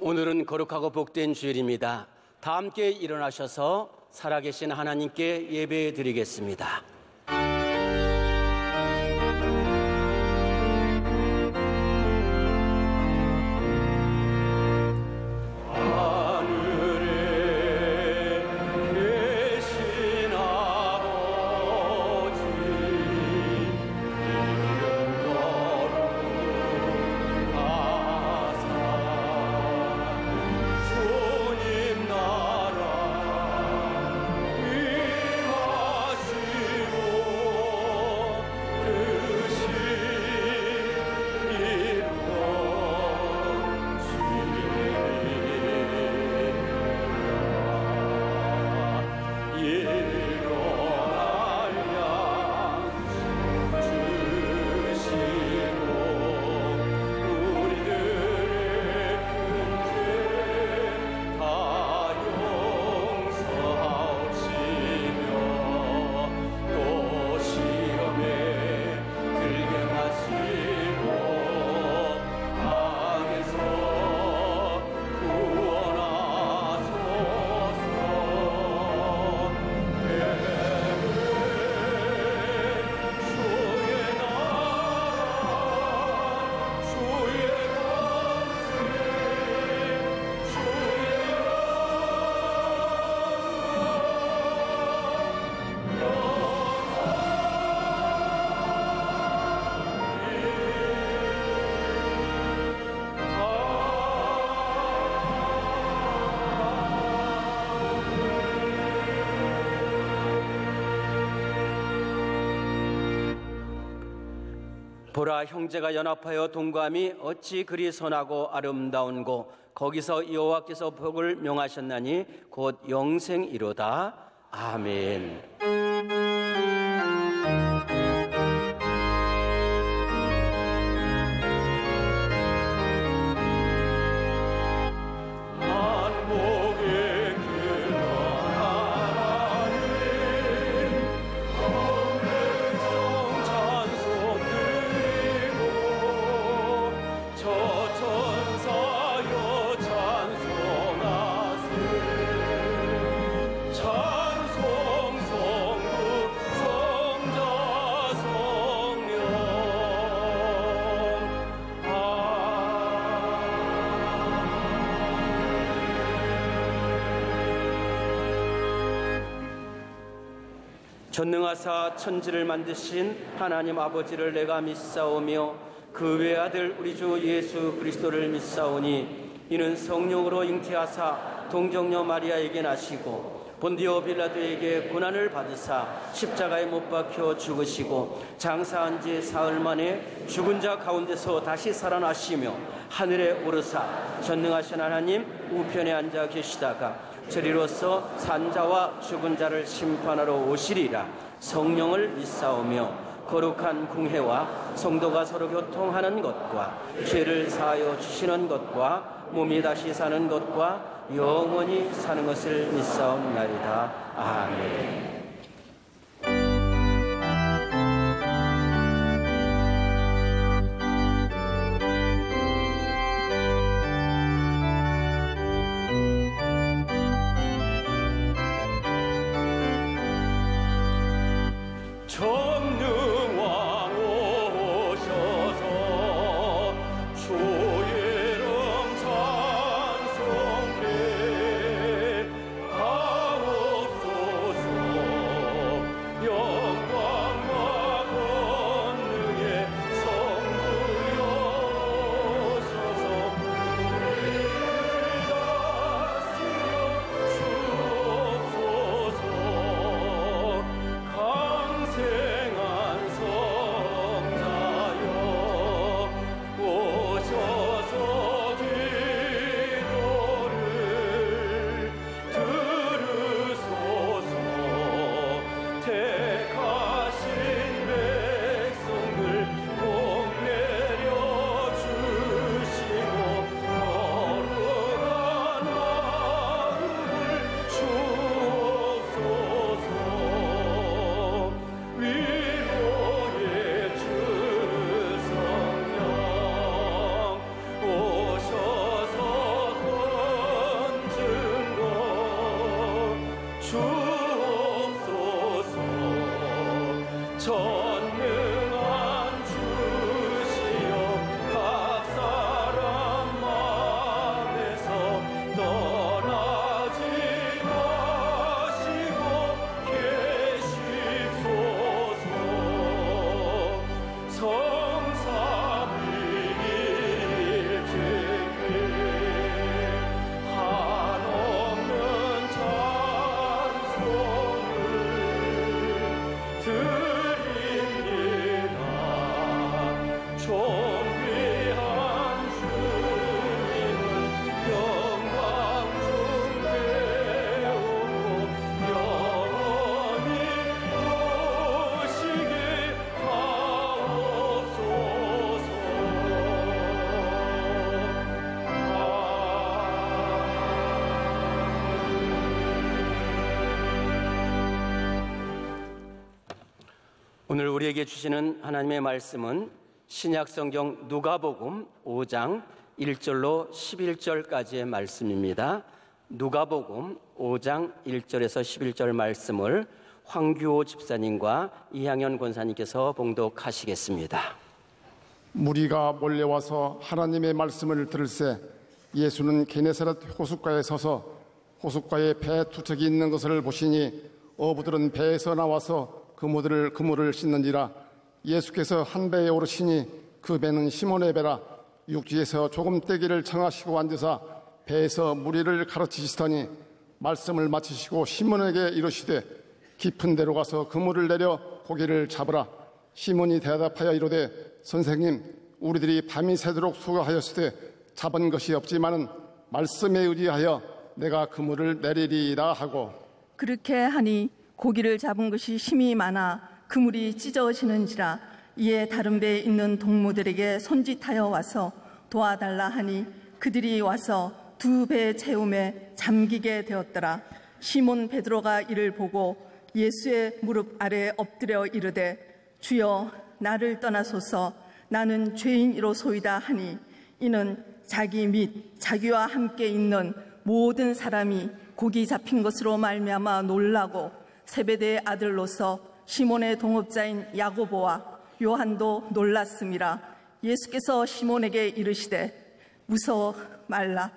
오늘은 거룩하고 복된 주일입니다. 다 함께 일어나셔서 살아계신 하나님께 예배 드리겠습니다. 보라, 형제가 연합하여 동거함이 어찌 그리 선하고 아름다운고 거기서 여호와께서 복을 명하셨나니 곧 영생이로다. 아멘. 전능하사 천지를 만드신 하나님 아버지를 내가 믿사오며 그 외아들 우리 주 예수 그리스도를 믿사오니 이는 성령으로 잉태하사 동정녀 마리아에게 나시고 본디오 빌라도에게 고난을 받으사 십자가에 못 박혀 죽으시고 장사한 지 사흘 만에 죽은 자 가운데서 다시 살아나시며 하늘에 오르사 전능하신 하나님 우편에 앉아 계시다가 저리로서 산자와 죽은 자를 심판하러 오시리라. 성령을 믿사오며 거룩한 공회와 성도가 서로 교통하는 것과 죄를 사하여 주시는 것과 몸이 다시 사는 것과 영원히 사는 것을 믿사옵나이다. 아멘. 주의 이름 찬송해 하옵소서. 존귀한 주님을 영광 중대하고 영원히 오시게 하옵소서. 오늘 우리에게 주시는 하나님의 말씀은 신약성경 누가복음 5장 1절로 11절까지의 말씀입니다. 누가복음 5장 1절에서 11절 말씀을 황규호 집사님과 이향현 권사님께서 봉독하시겠습니다. 무리가 몰려와서 하나님의 말씀을 들을새 예수는 게네사렛 호숫가에 서서 호숫가에 배 두 척이 있는 것을 보시니 어부들은 배에서 나와서 그물을 씻는지라. 예수께서 한 배에 오르시니 그 배는 시몬의 배라. 육지에서 조금 떼기를 청하시고 앉으사 배에서 무리를 가르치시더니 말씀을 마치시고 시몬에게 이르시되 깊은 데로 가서 그물을 내려 고기를 잡으라. 시몬이 대답하여 이르되 선생님, 우리들이 밤이 새도록 수고하였으되 잡은 것이 없지만은 말씀에 의지하여 내가 그물을 내리리이다 하고. 그렇게 하니 고기를 잡은 것이 심히 많아 그물이 찢어지는지라. 이에 다른 배에 있는 동무들에게 손짓하여 와서 도와달라 하니 그들이 와서 두 배의 채움에 잠기게 되었더라. 시몬 베드로가 이를 보고 예수의 무릎 아래 엎드려 이르되 주여, 나를 떠나소서, 나는 죄인이로소이다 하니 이는 자기 및 자기와 함께 있는 모든 사람이 고기 잡힌 것으로 말미암아 놀라고 세베대의 아들로서 시몬의 동업자인 야고보와 요한도 놀랐음이라. 예수께서 시몬에게 이르시되 무서워 말라.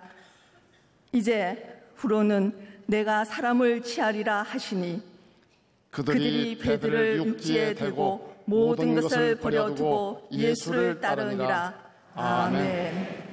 이제 후로는 내가 사람을 취하리라 하시니 그들이 배들을 육지에 대고 모든 것을 버려두고 예수를 따르니라. 아멘.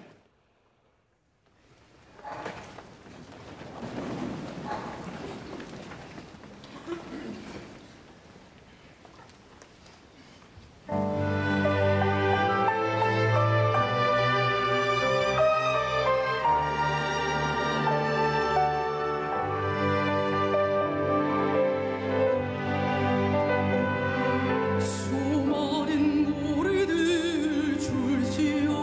수많은 노래들 줄지어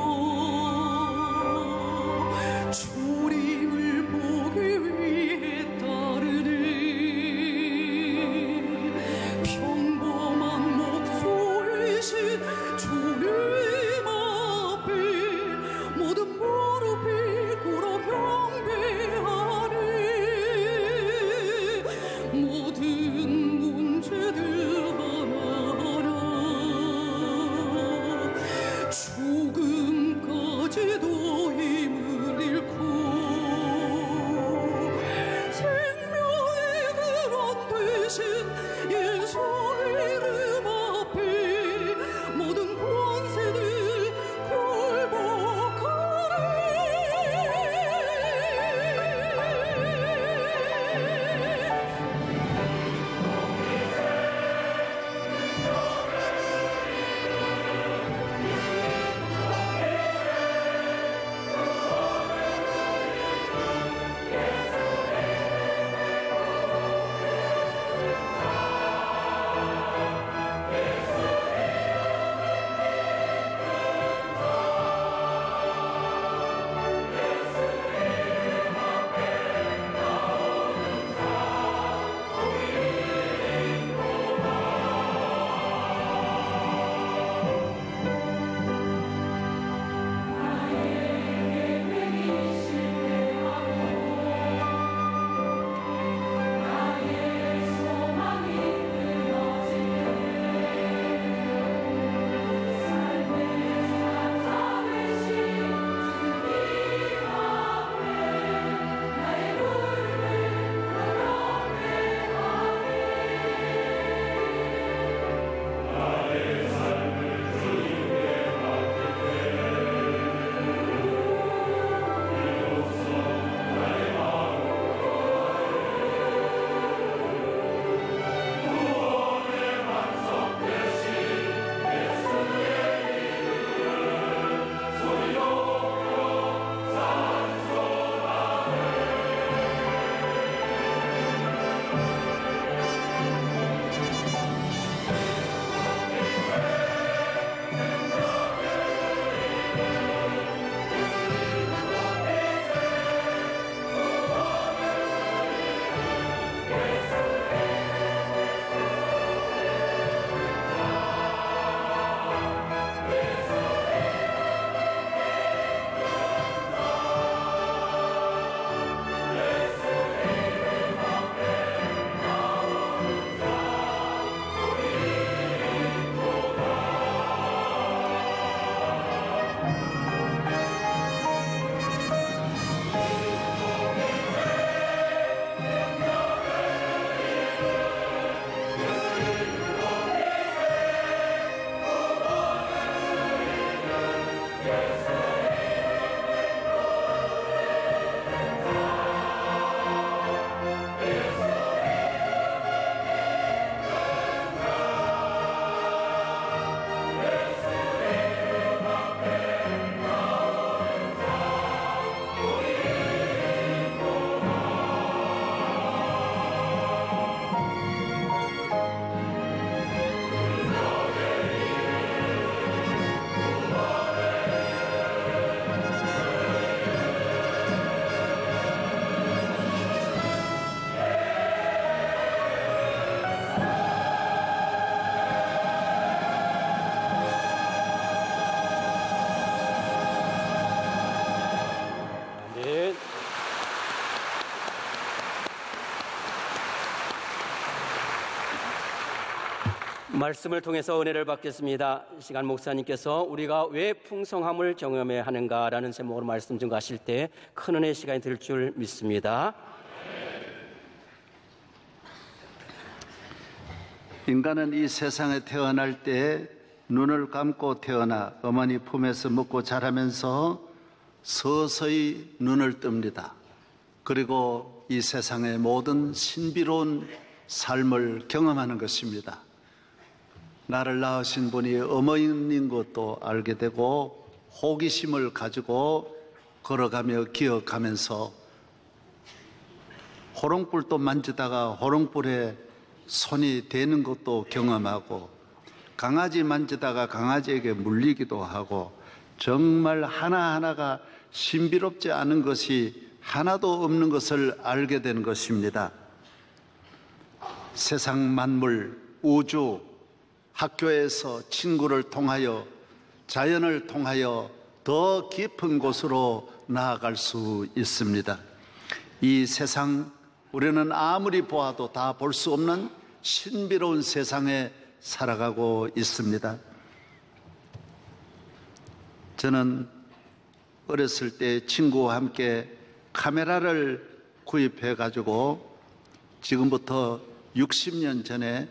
말씀을 통해서 은혜를 받겠습니다. 이 시간 목사님께서 우리가 왜 풍성함을 경험해야 하는가라는 제목으로 말씀 증거하실 때 큰 은혜의 시간이 될 줄 믿습니다. 인간은 이 세상에 태어날 때 눈을 감고 태어나 어머니 품에서 먹고 자라면서 서서히 눈을 뜹니다. 그리고 이 세상의 모든 신비로운 삶을 경험하는 것입니다. 나를 낳으신 분이 어머니인 것도 알게 되고 호기심을 가지고 걸어가며 기억하면서 호롱불도 만지다가 호롱불에 손이 대는 것도 경험하고 강아지 만지다가 강아지에게 물리기도 하고 정말 하나하나가 신비롭지 않은 것이 하나도 없는 것을 알게 되는 것입니다. 세상 만물, 우주, 학교에서 친구를 통하여 자연을 통하여 더 깊은 곳으로 나아갈 수 있습니다. 이 세상 우리는 아무리 보아도 다 볼 수 없는 신비로운 세상에 살아가고 있습니다. 저는 어렸을 때 친구와 함께 카메라를 구입해 가지고 지금부터 60년 전에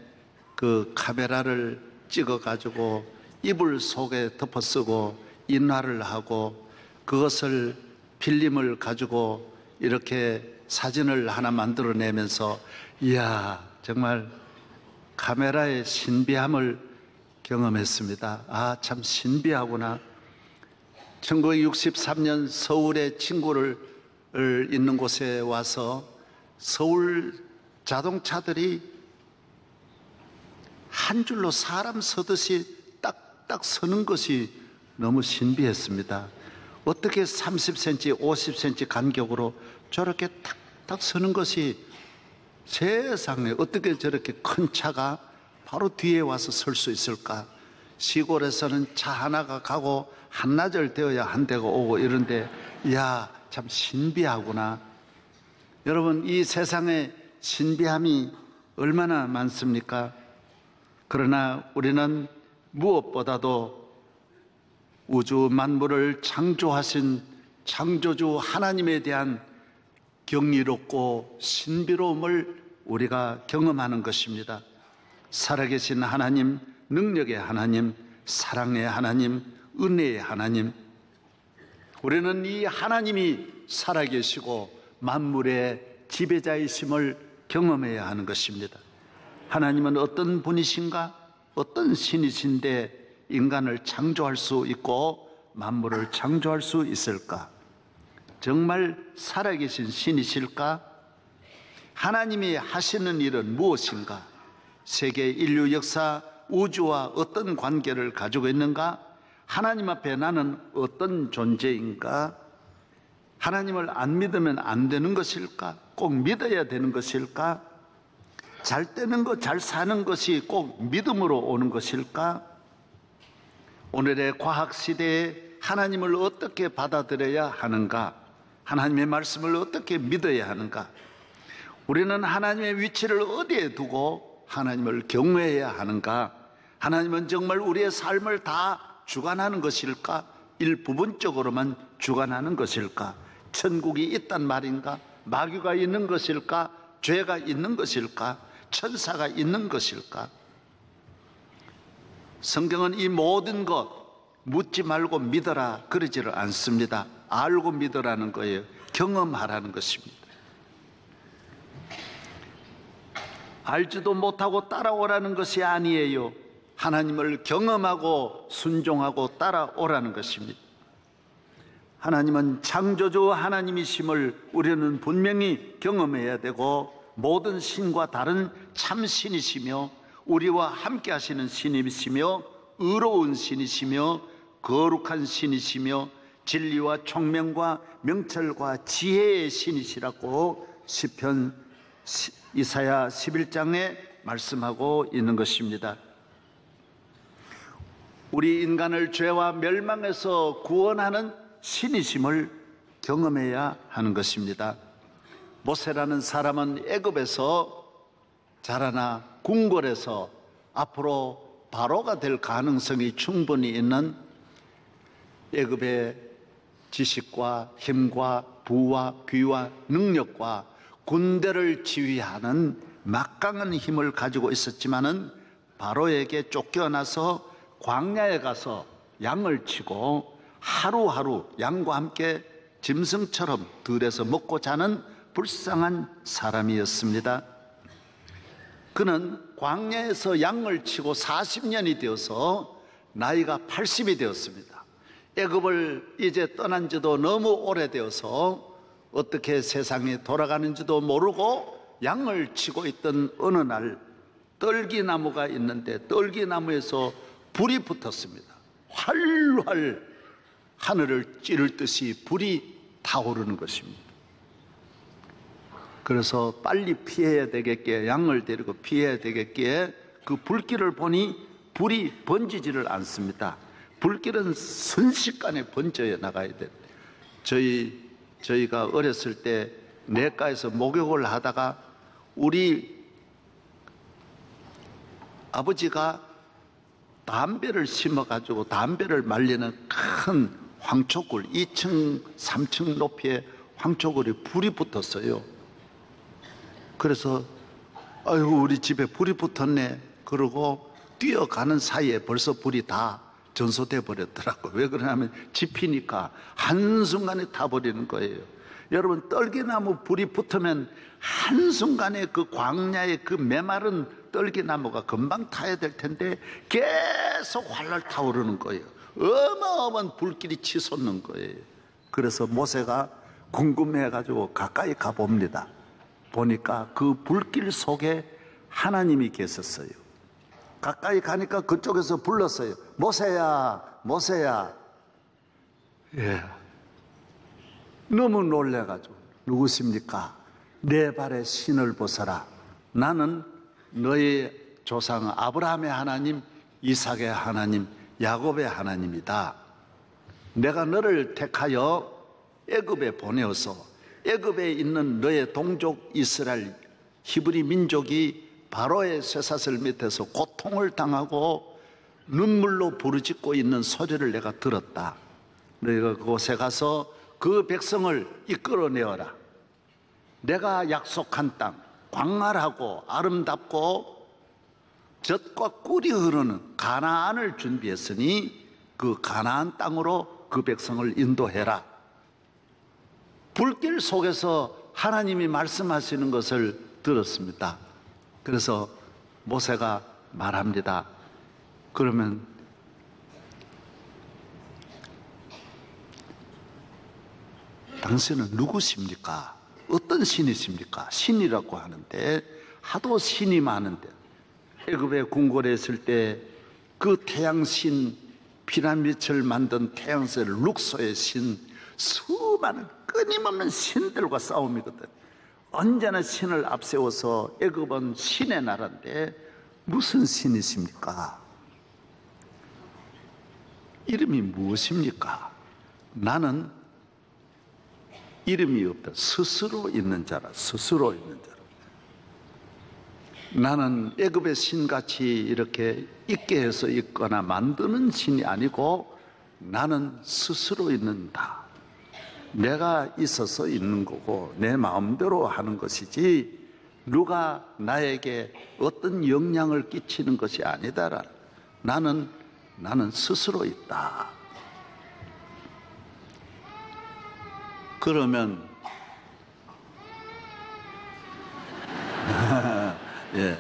그 카메라를 찍어 가지고 이불 속에 덮어 쓰고 인화를 하고 그것을 필름을 가지고 이렇게 사진을 하나 만들어내면서 이야 정말 카메라의 신비함을 경험했습니다. 아 참 신비하구나. 1963년 서울에 친구를 있는 곳에 와서 서울 자동차들이 한 줄로 사람 서듯이 딱딱 서는 것이 너무 신비했습니다. 어떻게 30cm, 50cm 간격으로 저렇게 탁탁 서는 것이 세상에 어떻게 저렇게 큰 차가 바로 뒤에 와서 설 수 있을까? 시골에서는 차 하나가 가고 한나절 되어야 한 대가 오고 이런데 이야 참 신비하구나. 여러분 이 세상에 신비함이 얼마나 많습니까? 그러나 우리는 무엇보다도 우주 만물을 창조하신 창조주 하나님에 대한 경이롭고 신비로움을 우리가 경험하는 것입니다. 살아계신 하나님, 능력의 하나님, 사랑의 하나님, 은혜의 하나님. 우리는 이 하나님이 살아계시고 만물의 지배자이심을 경험해야 하는 것입니다. 하나님은 어떤 분이신가? 어떤 신이신데 인간을 창조할 수 있고 만물을 창조할 수 있을까? 정말 살아계신 신이실까? 하나님이 하시는 일은 무엇인가? 세계 인류 역사 우주와 어떤 관계를 가지고 있는가? 하나님 앞에 나는 어떤 존재인가? 하나님을 안 믿으면 안 되는 것일까? 꼭 믿어야 되는 것일까? 잘 되는 것, 잘 사는 것이 꼭 믿음으로 오는 것일까? 오늘의 과학 시대에 하나님을 어떻게 받아들여야 하는가? 하나님의 말씀을 어떻게 믿어야 하는가? 우리는 하나님의 위치를 어디에 두고 하나님을 경외해야 하는가? 하나님은 정말 우리의 삶을 다 주관하는 것일까? 일부분적으로만 주관하는 것일까? 천국이 있단 말인가? 마귀가 있는 것일까? 죄가 있는 것일까? 천사가 있는 것일까? 성경은 이 모든 것 묻지 말고 믿어라 그러지를 않습니다. 알고 믿으라는 거예요. 경험하라는 것입니다. 알지도 못하고 따라오라는 것이 아니에요. 하나님을 경험하고 순종하고 따라오라는 것입니다. 하나님은 창조주 하나님이심을 우리는 분명히 경험해야 되고, 모든 신과 다른 참 신이시며 우리와 함께 하시는 신이시며 의로운 신이시며 거룩한 신이시며 진리와 총명과 명철과 지혜의 신이시라고 시편 이사야 11장에 말씀하고 있는 것입니다. 우리 인간을 죄와 멸망에서 구원하는 신이심을 경험해야 하는 것입니다. 모세라는 사람은 애굽에서 자라나 궁궐에서 앞으로 바로가 될 가능성이 충분히 있는 애굽의 지식과 힘과 부와 귀와 능력과 군대를 지휘하는 막강한 힘을 가지고 있었지만은 바로에게 쫓겨나서 광야에 가서 양을 치고 하루하루 양과 함께 짐승처럼 들에서 먹고 자는 불쌍한 사람이었습니다. 그는 광야에서 양을 치고 40년이 되어서 나이가 80이 되었습니다. 애굽을 이제 떠난 지도 너무 오래되어서 어떻게 세상이 돌아가는지도 모르고 양을 치고 있던 어느 날 떨기나무가 있는데 떨기나무에서 불이 붙었습니다. 활활 하늘을 찌를 듯이 불이 타오르는 것입니다. 그래서 빨리 피해야 되겠기에, 양을 데리고 피해야 되겠기에 그 불길을 보니 불이 번지지를 않습니다. 불길은 순식간에 번져 나가야 돼요. 저희가 어렸을 때 내과에서 목욕을 하다가 우리 아버지가 담배를 심어가지고 담배를 말리는 큰 황초굴, 2층, 3층 높이의 황초굴에 불이 붙었어요. 그래서 아이고 우리 집에 불이 붙었네 그러고 뛰어가는 사이에 벌써 불이 다 전소돼 버렸더라고요. 왜 그러냐면 지피니까 한순간에 타버리는 거예요. 여러분, 떨기나무 불이 붙으면 한순간에 그 광야의 그 메마른 떨기나무가 금방 타야 될 텐데 계속 활활 타오르는 거예요. 어마어마한 불길이 치솟는 거예요. 그래서 모세가 궁금해가지고 가까이 가봅니다. 보니까 그 불길 속에 하나님이 계셨어요. 가까이 가니까 그쪽에서 불렀어요. 모세야, 모세야. 예. 너무 놀래가지고 누구십니까? 내 발에 신을 벗어라. 나는 너의 조상 아브라함의 하나님, 이삭의 하나님, 야곱의 하나님이다. 내가 너를 택하여 애굽에 보내어서 애굽에 있는 너의 동족 이스라엘 히브리 민족이 바로의 쇠사슬 밑에서 고통을 당하고 눈물로 부르짖고 있는 소리를 내가 들었다. 너희가 그곳에 가서 그 백성을 이끌어내어라. 내가 약속한 땅, 광활하고 아름답고 젖과 꿀이 흐르는 가나안을 준비했으니 그 가나안 땅으로 그 백성을 인도해라. 불길 속에서 하나님이 말씀하시는 것을 들었습니다. 그래서 모세가 말합니다. 그러면 당신은 누구십니까? 어떤 신이십니까? 신이라고 하는데 하도 신이 많은데 애굽에 궁궐에 있을 때 그 태양신, 피라미드를 만든 태양신을 룩소의 신, 수많은 끊임없는 신들과 싸움이거든. 언제나 신을 앞세워서 애굽은 신의 나라인데 무슨 신이십니까? 이름이 무엇입니까? 나는 이름이 없다. 스스로 있는 자라. 스스로 있는 자라. 나는 애굽의 신같이 이렇게 있게 해서 있거나 만드는 신이 아니고 나는 스스로 있는다. 내가 있어서 있는 거고 내 마음대로 하는 것이지 누가 나에게 어떤 영향을 끼치는 것이 아니다. 나는 스스로 있다. 그러면 예.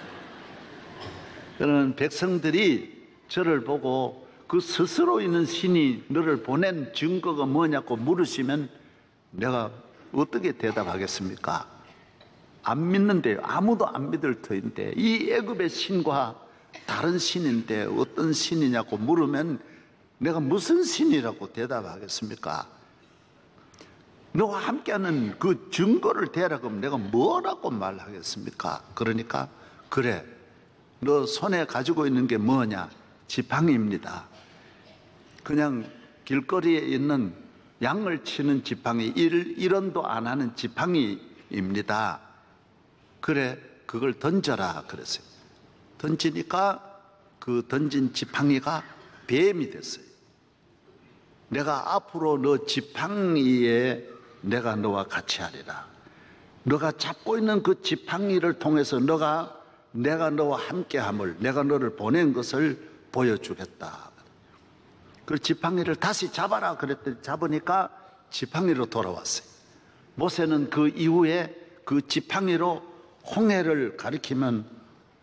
그러면 백성들이 저를 보고 그 스스로 있는 신이 너를 보낸 증거가 뭐냐고 물으시면 내가 어떻게 대답하겠습니까? 안 믿는데요. 아무도 안 믿을 터인데 이 애굽의 신과 다른 신인데 어떤 신이냐고 물으면 내가 무슨 신이라고 대답하겠습니까? 너와 함께하는 그 증거를 대라고 하면 내가 뭐라고 말하겠습니까? 그러니까 그래, 너 손에 가지고 있는 게 뭐냐? 지팡이입니다. 그냥 길거리에 있는 양을 치는 지팡이, 일원도 안 하는 지팡이입니다. 그래, 그걸 던져라 그랬어요. 던지니까 그 던진 지팡이가 뱀이 됐어요. 내가 앞으로 너 지팡이에 내가 너와 같이 하리라. 너가 잡고 있는 그 지팡이를 통해서 내가 너와 함께함을, 내가 너를 보낸 것을 보여주겠다. 그 지팡이를 다시 잡아라 그랬더니 잡으니까 지팡이로 돌아왔어요. 모세는 그 이후에 그 지팡이로 홍해를 가리키면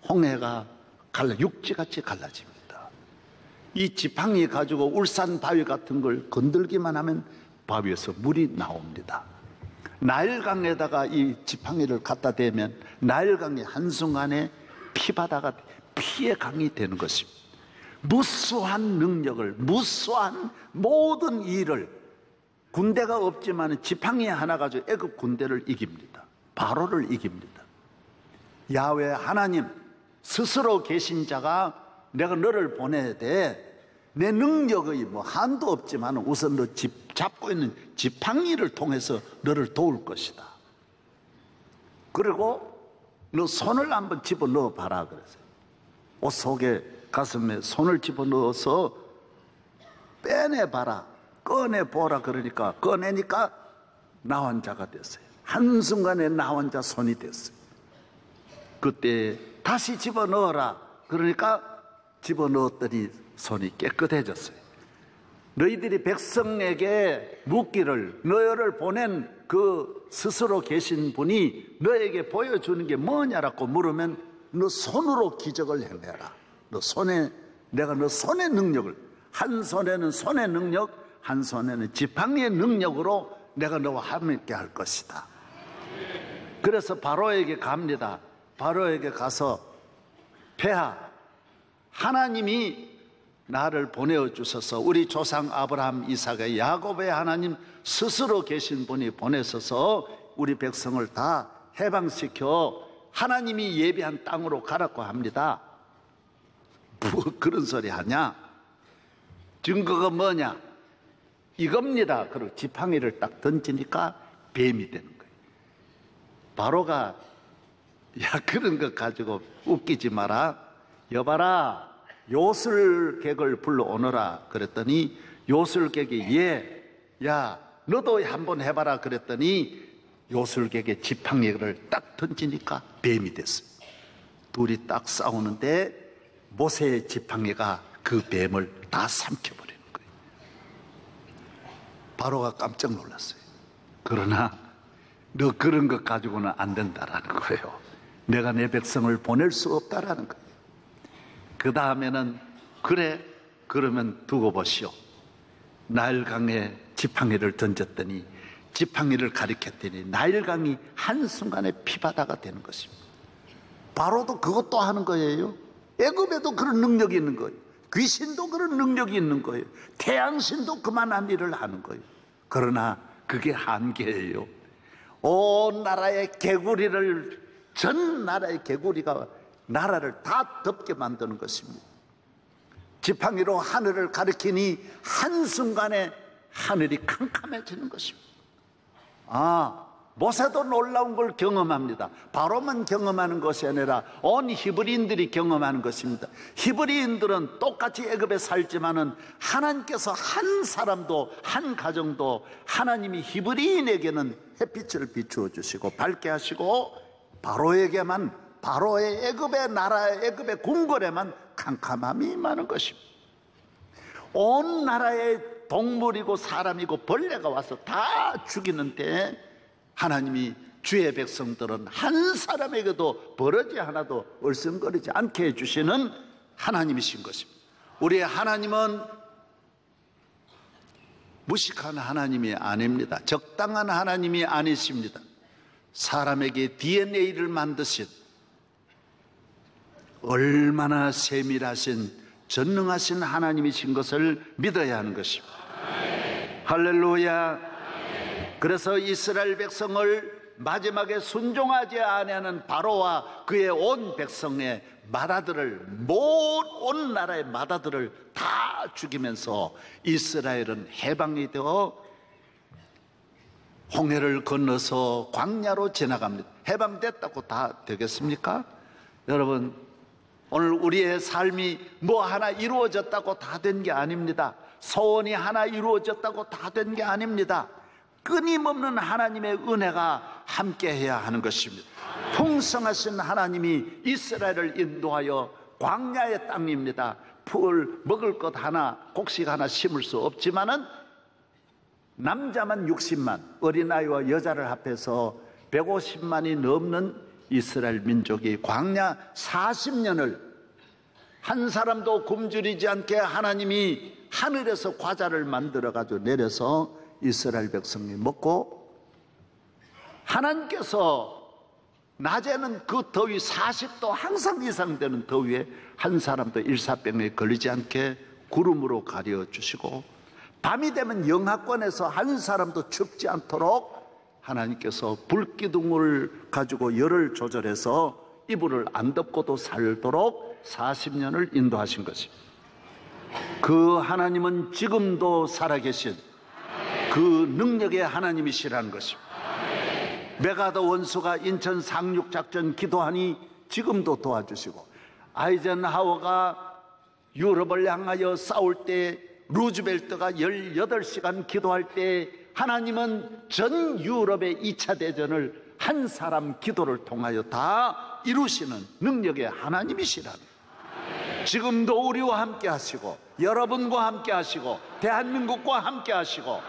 홍해가 육지같이 갈라집니다. 이 지팡이 가지고 울산 바위 같은 걸 건들기만 하면 바위에서 물이 나옵니다. 나일강에다가 이 지팡이를 갖다 대면 나일강이 한순간에 피바다가 피의 강이 되는 것입니다. 무수한 능력을, 무수한 모든 일을, 군대가 없지만 지팡이 하나 가지고 애굽 군대를 이깁니다. 바로를 이깁니다. 야훼 하나님 스스로 계신 자가 내가 너를 보내야 돼. 내 능력의 뭐 한도 없지만 우선 너 잡고 있는 지팡이를 통해서 너를 도울 것이다. 그리고 너 손을 한번 집어넣어 봐라 그랬어요. 옷 속에 가슴에 손을 집어넣어서 빼내봐라, 꺼내보라. 그러니까 꺼내니까 나온 자가 됐어요. 한순간에 나온 자 손이 됐어요. 그때 다시 집어넣어라. 그러니까 집어넣었더니 손이 깨끗해졌어요. 너희들이 백성에게 묻기를, 너희를 보낸 그 스스로 계신 분이 너에게 보여주는 게 뭐냐라고 물으면 너 손으로 기적을 행해라. 너 손에, 내가 너 손의 능력을, 한 손에는 손의 능력, 한 손에는 지팡이의 능력으로 내가 너와 함께 할 것이다. 그래서 바로에게 갑니다. 바로에게 가서 폐하, 하나님이 나를 보내주셔서 우리 조상 아브라함, 이삭의, 야곱의 하나님 스스로 계신 분이 보내셔서 우리 백성을 다 해방시켜 하나님이 예비한 땅으로 가라고 합니다. 뭐 그런 소리 하냐? 증거가 뭐냐? 이겁니다. 그리고 지팡이를 딱 던지니까 뱀이 되는 거예요. 바로가 야, 그런 것 가지고 웃기지 마라. 여봐라, 요술객을 불러오너라 그랬더니 요술객이 야, 너도 한번 해봐라 그랬더니 요술객의 지팡이를 딱 던지니까 뱀이 됐어요. 둘이 딱 싸우는데 모세의 지팡이가 그 뱀을 다 삼켜버리는 거예요. 바로가 깜짝 놀랐어요. 그러나 너 그런 것 가지고는 안 된다라는 거예요. 내가 내 백성을 보낼 수 없다라는 거예요. 그 다음에는 그래, 그러면 두고 보시오. 나일강에 지팡이를 던졌더니 지팡이를 가리켰더니 나일강이 한순간에 피바다가 되는 것입니다. 바로도 그것도 하는 거예요. 애굽에도 그런 능력이 있는 거예요. 귀신도 그런 능력이 있는 거예요. 태양신도 그만한 일을 하는 거예요. 그러나 그게 한계예요. 온 나라의 개구리를, 전 나라의 개구리가 나라를 다 덮게 만드는 것입니다. 지팡이로 하늘을 가리키니 한순간에 하늘이 캄캄해지는 것입니다. 모세도 놀라운 걸 경험합니다. 바로만 경험하는 것이 아니라 온 히브리인들이 경험하는 것입니다. 히브리인들은 똑같이 애굽에 살지만은 하나님께서 한 사람도, 한 가정도, 하나님이 히브리인에게는 햇빛을 비추어 주시고 밝게 하시고, 바로에게만, 바로의 애굽의 나라, 애굽의 궁궐에만 캄캄함이 많은 것입니다. 온 나라의 동물이고 사람이고 벌레가 와서 다 죽이는데 하나님이 주의 백성들은 한 사람에게도 버러지 하나도 얼쩡거리지 않게 해주시는 하나님이신 것입니다. 우리의 하나님은 무식한 하나님이 아닙니다. 적당한 하나님이 아니십니다. 사람에게 DNA를 만드신 얼마나 세밀하신, 전능하신 하나님이신 것을 믿어야 하는 것입니다. 할렐루야. 그래서 이스라엘 백성을 마지막에 순종하지 아니하는 바로와 그의 온 백성의 맏아들을, 온 나라의 맏아들을 다 죽이면서 이스라엘은 해방이 되어 홍해를 건너서 광야로 지나갑니다. 해방됐다고 다 되겠습니까? 여러분, 오늘 우리의 삶이 뭐 하나 이루어졌다고 다 된 게 아닙니다. 소원이 하나 이루어졌다고 다 된 게 아닙니다. 끊임없는 하나님의 은혜가 함께해야 하는 것입니다. 풍성하신 하나님이 이스라엘을 인도하여 광야의 땅입니다. 풀 먹을 것 하나, 곡식 하나 심을 수 없지만은 남자만 60만, 어린아이와 여자를 합해서 150만이 넘는 이스라엘 민족이 광야 40년을 한 사람도 굶주리지 않게 하나님이 하늘에서 과자를 만들어 가지고 내려서 이스라엘 백성이 먹고, 하나님께서 낮에는 그 더위 40도 항상 이상 되는 더위에 한 사람도 일사병에 걸리지 않게 구름으로 가려주시고, 밤이 되면 영하권에서 한 사람도 춥지 않도록 하나님께서 불기둥을 가지고 열을 조절해서 이불을 안 덮고도 살도록 40년을 인도하신 것입니다. 그 하나님은 지금도 살아계신 그 능력의 하나님이시라는 것입니다. 메가더 원수가 인천 상륙작전 기도하니 지금도 도와주시고, 아이젠하워가 유럽을 향하여 싸울 때 루즈벨트가 18시간 기도할 때 하나님은 전 유럽의 2차 대전을 한 사람 기도를 통하여 다 이루시는 능력의 하나님이시라는, 지금도 우리와 함께 하시고 여러분과 함께 하시고 대한민국과 함께 하시고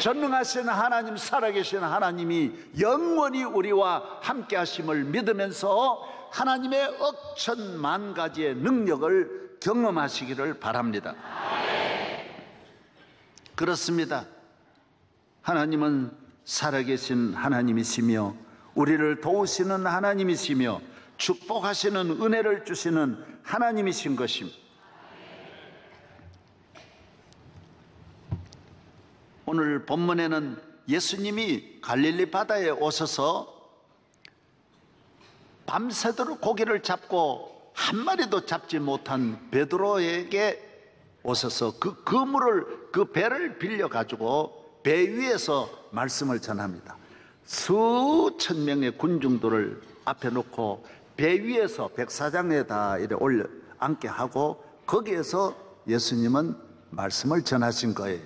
전능하신 하나님, 살아계신 하나님이 영원히 우리와 함께 하심을 믿으면서 하나님의 억천만 가지의 능력을 경험하시기를 바랍니다. 그렇습니다. 하나님은 살아계신 하나님이시며 우리를 도우시는 하나님이시며 축복하시는 은혜를 주시는 하나님이신 것입니다. 오늘 본문에는 예수님이 갈릴리 바다에 오셔서 밤새도록 고기를 잡고 한 마리도 잡지 못한 베드로에게 오셔서 그 그물을, 그 배를 빌려가지고 배 위에서 말씀을 전합니다. 수천 명의 군중들을 앞에 놓고 배 위에서 백사장에다 이렇게 올려 앉게 하고 거기에서 예수님은 말씀을 전하신 거예요.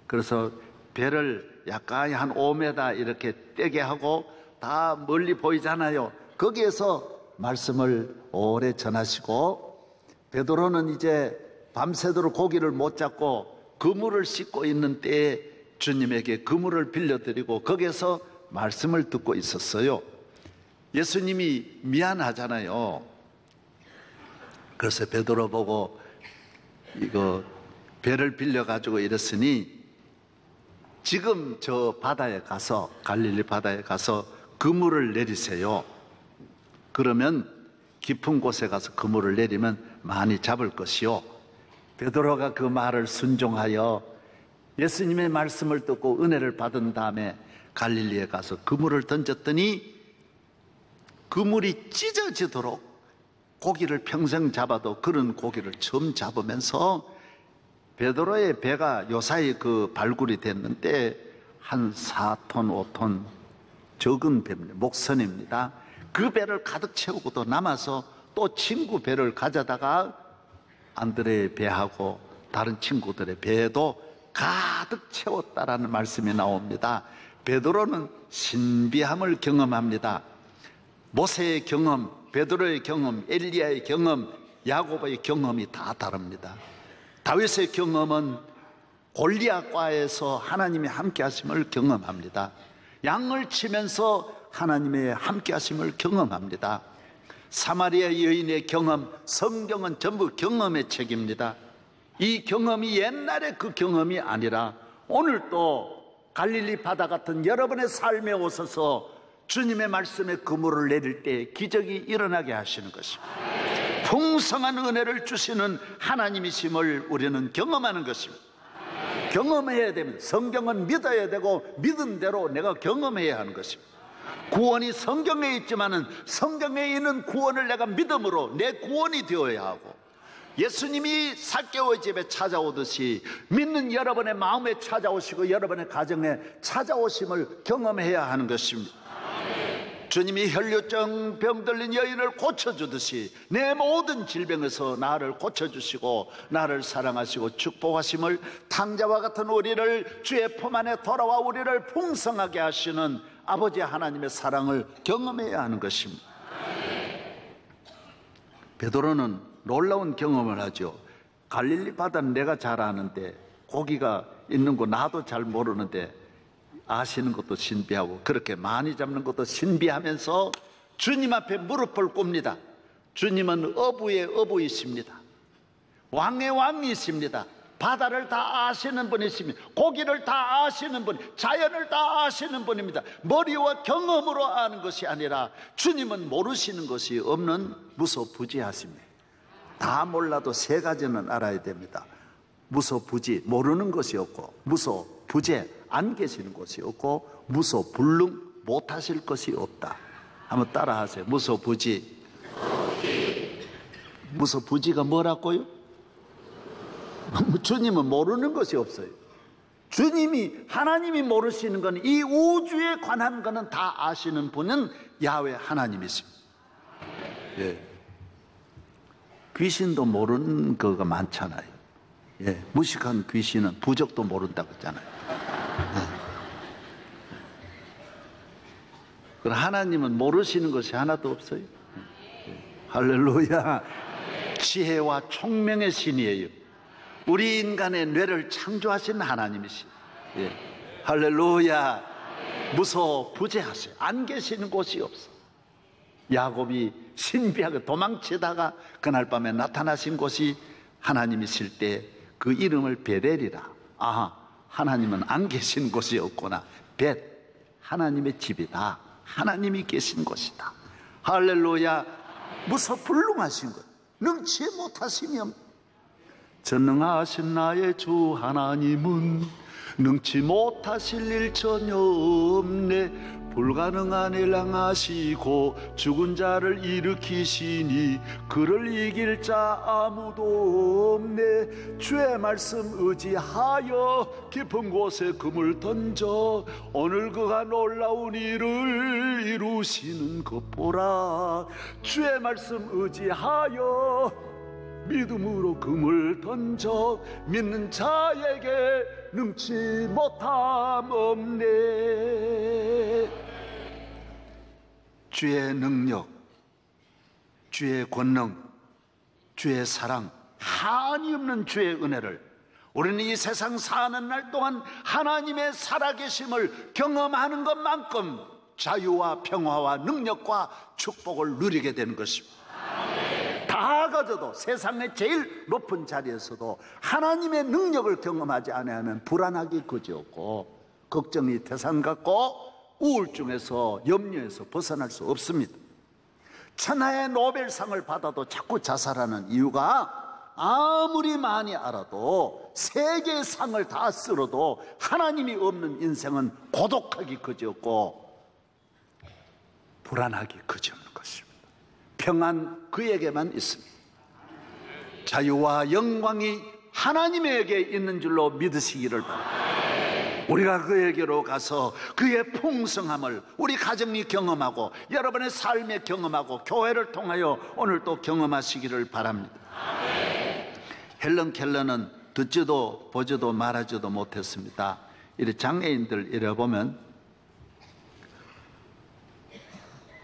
그래서 배를 약간 한 5m 이렇게 떼게 하고 다 멀리 보이잖아요. 거기에서 말씀을 오래 전하시고, 베드로는 이제 밤새도록 고기를 못 잡고 그물을 씻고 있는 때에 주님에게 그물을 빌려드리고 거기에서 말씀을 듣고 있었어요. 예수님이 미안하잖아요. 그래서 베드로 보고 이거 배를 빌려가지고 이랬으니 지금 저 바다에 가서, 갈릴리 바다에 가서 그물을 내리세요. 그러면 깊은 곳에 가서 그물을 내리면 많이 잡을 것이요. 베드로가 그 말을 순종하여 예수님의 말씀을 듣고 은혜를 받은 다음에 갈릴리에 가서 그물을 던졌더니 그물이 찢어지도록 고기를 평생 잡아도 그런 고기를 처음 잡으면서 베드로의 배가 요사이 그 발굴이 됐는데 한 4톤, 5톤 적은 배입니다. 목선입니다. 그 배를 가득 채우고도 남아서 또 친구 배를 가져다가 안드레의 배하고 다른 친구들의 배에도 가득 채웠다라는 말씀이 나옵니다. 베드로는 신비함을 경험합니다. 모세의 경험, 베드로의 경험, 엘리야의 경험, 야고보의 경험이 다 다릅니다. 다윗의 경험은 골리앗과에서 하나님의 함께 하심을 경험합니다. 양을 치면서 하나님의 함께 하심을 경험합니다. 사마리아 여인의 경험, 성경은 전부 경험의 책입니다. 이 경험이 옛날의 그 경험이 아니라 오늘 또 갈릴리 바다 같은 여러분의 삶에 오셔서 주님의 말씀에 그물을 내릴 때 기적이 일어나게 하시는 것입니다. 풍성한 은혜를 주시는 하나님이심을 우리는 경험하는 것입니다. 경험해야 됩니다. 성경은 믿어야 되고 믿은 대로 내가 경험해야 하는 것입니다. 구원이 성경에 있지만은 성경에 있는 구원을 내가 믿음으로 내 구원이 되어야 하고, 예수님이 삭개오의 집에 찾아오듯이 믿는 여러분의 마음에 찾아오시고 여러분의 가정에 찾아오심을 경험해야 하는 것입니다. 주님이 혈류증 병 들린 여인을 고쳐주듯이 내 모든 질병에서 나를 고쳐주시고 나를 사랑하시고 축복하심을, 탕자와 같은 우리를 주의 품 안에 돌아와 우리를 풍성하게 하시는 아버지 하나님의 사랑을 경험해야 하는 것입니다. 베드로는 놀라운 경험을 하죠. 갈릴리 바다는 내가 잘 아는데, 고기가 있는 거 나도 잘 모르는데 아시는 것도 신비하고 그렇게 많이 잡는 것도 신비하면서 주님 앞에 무릎을 꿇습니다. 주님은 어부의 어부이십니다. 왕의 왕이십니다. 바다를 다 아시는 분이십니다. 고기를 다 아시는 분, 자연을 다 아시는 분입니다. 머리와 경험으로 아는 것이 아니라 주님은 모르시는 것이 없는 무소부지하십니다. 다 몰라도 세 가지는 알아야 됩니다. 무소부지, 모르는 것이 없고, 무소부재, 안 계시는 것이 없고, 무소불능, 못하실 것이 없다. 한번 따라하세요. 무소부지. 무소부지가 뭐라고요? 주님은 모르는 것이 없어요. 주님이, 하나님이 모르시는 건, 이 우주에 관한 거는 다 아시는 분은 야훼 하나님이십니다. 예. 귀신도 모르는 거가 많잖아요. 예. 무식한 귀신은 부적도 모른다고 했잖아요. 그럼 하나님은 모르시는 것이 하나도 없어요. 할렐루야. 지혜와 총명의 신이에요. 우리 인간의 뇌를 창조하신 하나님이시. 예. 할렐루야. 무소부재하세요. 안 계시는 곳이 없어. 야곱이 신비하게 도망치다가 그날 밤에 나타나신 곳이 하나님이실 때 그 이름을 베델이라. 아하, 하나님은 안 계신 곳이 없구나. 벳, 하나님의 집이다. 하나님이 계신 곳이다. 할렐루야. 무소불능하신 것, 능치 못하시면, 전능하신 나의 주 하나님은 능치 못하실 일 전혀 없네. 불가능한 일 행하시고 죽은 자를 일으키시니 그를 이길 자 아무도 없네. 주의 말씀 의지하여 깊은 곳에 금을 던져 오늘 그가 놀라운 일을 이루시는 것 보라. 주의 말씀 의지하여 믿음으로 금을 던져 믿는 자에게 능치 못함 없네. 주의 능력, 주의 권능, 주의 사랑, 한이 없는 주의 은혜를 우리는 이 세상 사는 날 동안 하나님의 살아계심을 경험하는 것만큼 자유와 평화와 능력과 축복을 누리게 되는 것입니다. 다 가져도 세상의 제일 높은 자리에서도 하나님의 능력을 경험하지 않으면 불안하기 그지없고 걱정이 태산 같고 우울증에서 염려에서 벗어날 수 없습니다. 천하의 노벨상을 받아도 자꾸 자살하는 이유가 아무리 많이 알아도 세계의 상을 다 쓸어도 하나님이 없는 인생은 고독하기 그지없고 불안하기 그지없는 것입니다. 평안 그에게만 있습니다. 자유와 영광이 하나님에게 있는 줄로 믿으시기를 바랍니다. 우리가 그에게로 가서 그의 풍성함을 우리 가정이 경험하고 여러분의 삶에 경험하고 교회를 통하여 오늘 또 경험하시기를 바랍니다. 헬런 켈러는 듣지도 보지도 말하지도 못했습니다. 이래 장애인들 이래 보면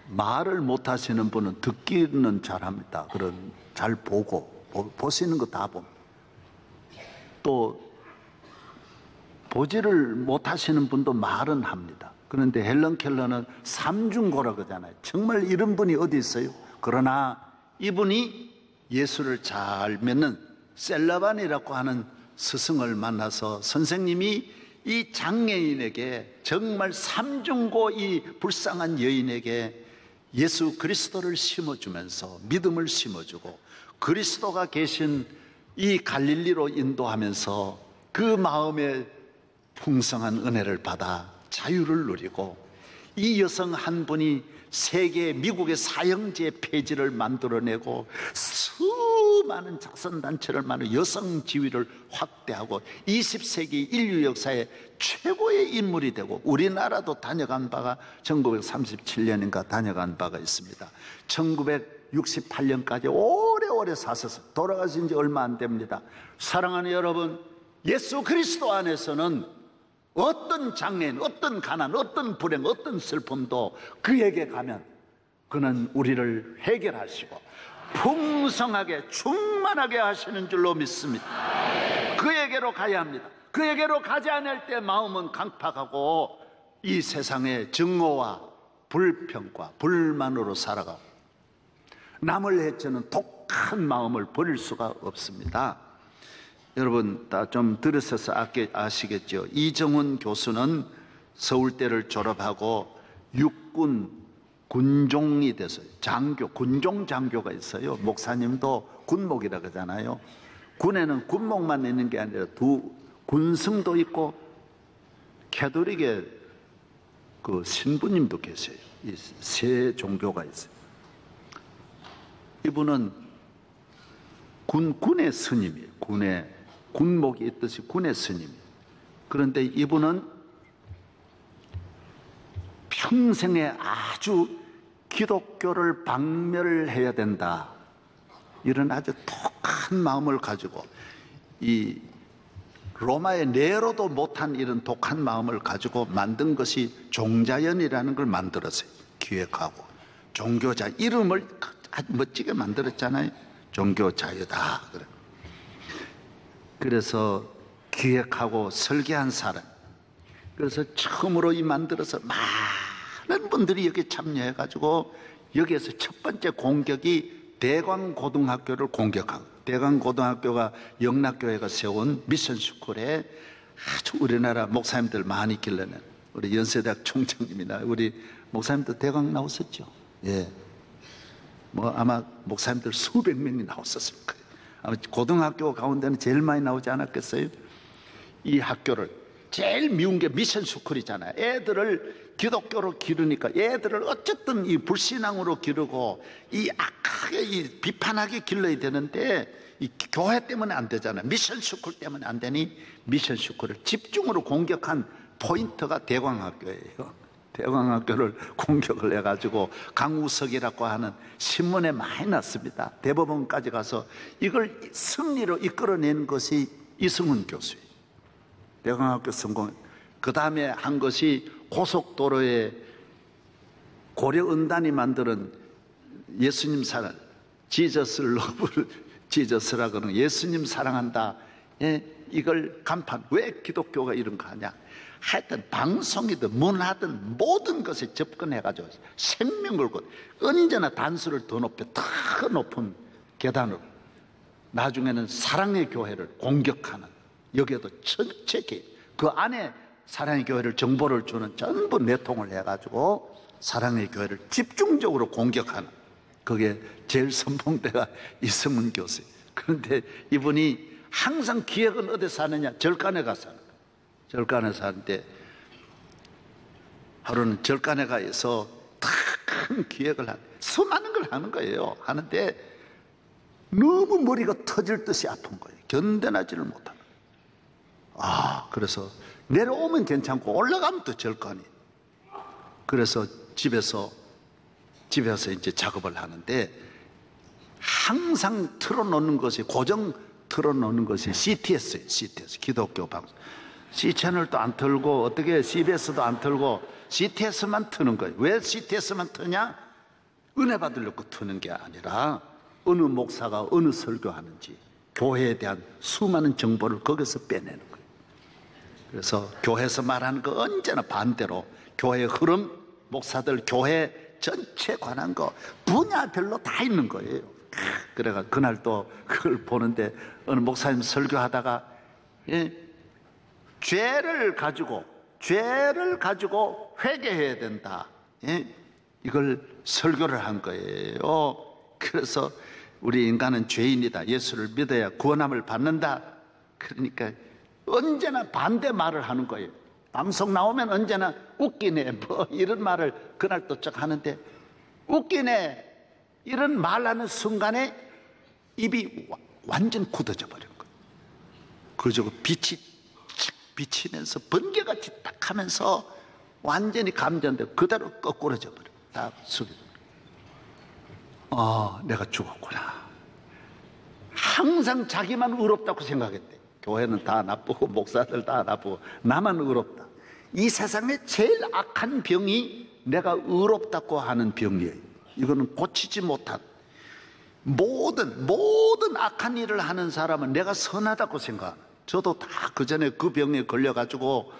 말을 못하시는 분은 듣기는 잘합니다. 그런 잘 보고 보시는 거 다 봅니다. 또 보지를 못하시는 분도 말은 합니다. 그런데 헬런 켈러는 삼중고라 그러잖아요. 정말 이런 분이 어디 있어요? 그러나 이분이 예수를 잘 믿는 셀라반이라고 하는 스승을 만나서 선생님이 이 장애인에게 정말 삼중고 이 불쌍한 여인에게 예수 그리스도를 심어주면서 믿음을 심어주고 그리스도가 계신 이 갈릴리로 인도하면서 그 마음에 풍성한 은혜를 받아 자유를 누리고 이 여성 한 분이 세계 미국의 사형제 폐지를 만들어내고 수많은 자선단체를 만들어 여성 지위를 확대하고 20세기 인류 역사의 최고의 인물이 되고 우리나라도 다녀간 바가 1937년인가 다녀간 바가 있습니다. 1968년까지 오래오래 사셨어요. 돌아가신 지 얼마 안 됩니다. 사랑하는 여러분, 예수 그리스도 안에서는 어떤 장애인, 어떤 가난, 어떤 불행, 어떤 슬픔도 그에게 가면 그는 우리를 해결하시고 풍성하게 충만하게 하시는 줄로 믿습니다. 그에게로 가야 합니다. 그에게로 가지 않을 때 마음은 강팍하고 이 세상의 증오와 불평과 불만으로 살아가고 남을 해치는 독한 마음을 버릴 수가 없습니다. 여러분 다 좀 들으셔서 아시겠죠? 이정훈 교수는 서울대를 졸업하고 육군 군종이 됐어요. 장교, 군종 장교가 있어요. 목사님도 군목이라 그러잖아요. 군에는 군목만 있는 게 아니라 군승도 있고 캐톨릭의 그 신부님도 계세요. 이 세 종교가 있어요. 이분은 군의 스님이에요. 군목이 있듯이 군의 스님. 그런데 이분은 평생에 아주 기독교를 박멸해야 된다, 이런 아주 독한 마음을 가지고 이 로마의 네로도 못한 이런 독한 마음을 가지고 만든 것이 종자연이라는 걸 만들었어요. 기획하고 종교자 이름을 아주 멋지게 만들었잖아요. 종교자유다. 그래서 기획하고 설계한 사람. 그래서 처음으로 만들어서 많은 분들이 여기 참여해가지고 여기에서 첫 번째 공격이 대광고등학교를 공격하고, 대광고등학교가 영락교회가 세운 미션스쿨에 아주 우리나라 목사님들 많이 길러낸 우리 연세대학 총장님이나 우리 목사님들 대광 나왔었죠. 예. 뭐 아마 목사님들 수백 명이 나왔었을 거예요. 아마 고등학교 가운데는 제일 많이 나오지 않았겠어요? 이 학교를 제일 미운 게 미션스쿨이잖아요. 애들을 기독교로 기르니까 애들을 어쨌든 이 불신앙으로 기르고 이 악하게 이 비판하게 길러야 되는데 이 교회 때문에 안 되잖아요. 미션스쿨 때문에 안 되니 미션스쿨을 집중으로 공격한 포인트가 대광학교예요. 대광학교를 공격을 해가지고 강우석이라고 하는 신문에 많이 났습니다. 대법원까지 가서 이걸 승리로 이끌어낸 것이 이승훈 교수예요. 대광학교 성공. 그 다음에 한 것이 고속도로에 고려은단이 만드는 예수님 사랑, 지저스 러브, 지저스라 그러는 예수님 사랑한다. 예, 이걸 간판. 왜 기독교가 이런 거 하냐? 하여튼 방송이든 문화든 모든 것에 접근해가지고 생명 걸고 언제나 단수를 더 높여 더 높은 계단으로 나중에는 사랑의 교회를 공격하는, 여기에도 전체 그 안에 사랑의 교회를 정보를 주는 전부 내통을 해가지고 사랑의 교회를 집중적으로 공격하는 그게 제일 선봉대가 이승문 교수예요. 그런데 이분이 항상 기획은 어디서 하느냐? 절간에 가서 하는 거예요. 절간에 사는데 하루는 절간에 가서 큰 기획을 수많은 걸 하는 거예요. 하는데 너무 머리가 터질 듯이 아픈 거예요. 견뎌내지를 못하는 거예요. 그래서 내려오면 괜찮고 올라가면 또 절간이. 그래서 집에서 이제 작업을 하는데 항상 틀어놓는 것이, 고정 틀어놓는 것이 CTS예요. CTS, 기독교 방송. C채널도 안 틀고 어떻게 CBS도 안 틀고 CTS만 트는 거예요. 왜 CTS만 트냐? 은혜 받으려고 트는 게 아니라 어느 목사가 어느 설교하는지 교회에 대한 수많은 정보를 거기서 빼내는 거예요. 그래서 교회에서 말하는 거 언제나 반대로 교회의 흐름, 목사들 교회 전체 관한 거 분야별로 다 있는 거예요. 그래가 그날 또 그걸 보는데 어느 목사님 설교하다가 죄를 가지고 회개해야 된다. 이걸 설교를 한 거예요. 그래서 우리 인간은 죄인이다. 예수를 믿어야 구원함을 받는다. 그러니까 언제나 반대 말을 하는 거예요. 방송 나오면 언제나 웃기네 뭐 이런 말을 그날 또 쭉 하는데, 웃기네 이런 말하는 순간에 입이 완전 굳어져 버린 거예요. 그저 빛이 착 비치면서 번개같이 딱 하면서 완전히 감전돼 그대로 거꾸러져 버려요. 딱 숙여. 내가 죽었구나. 항상 자기만 의롭다고 생각했대. 교회는 다 나쁘고 목사들 다 나쁘고 나만 의롭다. 이 세상에 제일 악한 병이 내가 의롭다고 하는 병이에요. 이거는 고치지 못한, 모든 악한 일을 하는 사람은 내가 선하다고 생각합니다. 저도 다 그전에 그 병에 걸려가지고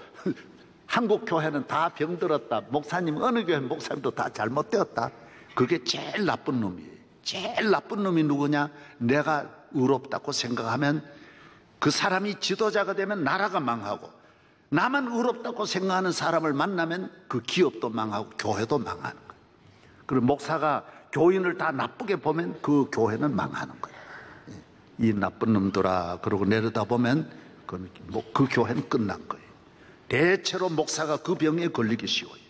한국 교회는 다 병들었다, 목사님 어느 교회 목사님도 다 잘못되었다. 그게 제일 나쁜 놈이에요. 제일 나쁜 놈이 누구냐? 내가 의롭다고 생각하면 그 사람이 지도자가 되면 나라가 망하고, 나만 의롭다고 생각하는 사람을 만나면 그 기업도 망하고 교회도 망하는 거예요. 그리고 목사가 교인을 다 나쁘게 보면 그 교회는 망하는 거예요. 이 나쁜 놈들아 그러고 내려다보면 그 교회는 끝난 거예요. 대체로 목사가 그 병에 걸리기 쉬워요.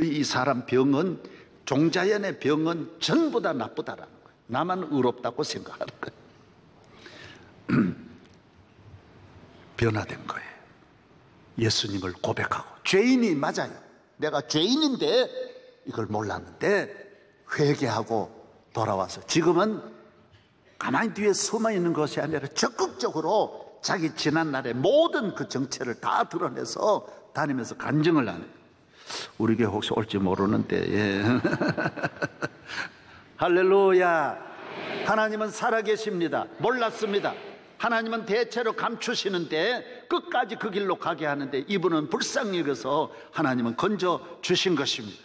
이 사람 병은, 종자연의 병은 전부 다 나쁘다라는 거예요. 나만 의롭다고 생각하는 거예요. 변화된 거예요. 예수님을 고백하고, 죄인이 맞아요. 내가 죄인인데 이걸 몰랐는데 회개하고 돌아와서 지금은 가만히 뒤에 숨어 있는 것이 아니라 적극적으로 자기 지난날의 모든 그 정체를 다 드러내서 다니면서 간증을 하는 거예요. 우리 교회 혹시 올지 모르는데 할렐루야. 하나님은 살아계십니다. 몰랐습니다. 하나님은 대체로 감추시는데 끝까지 그 길로 가게 하는데 이분은 불쌍히 여겨서 하나님은 건져 주신 것입니다.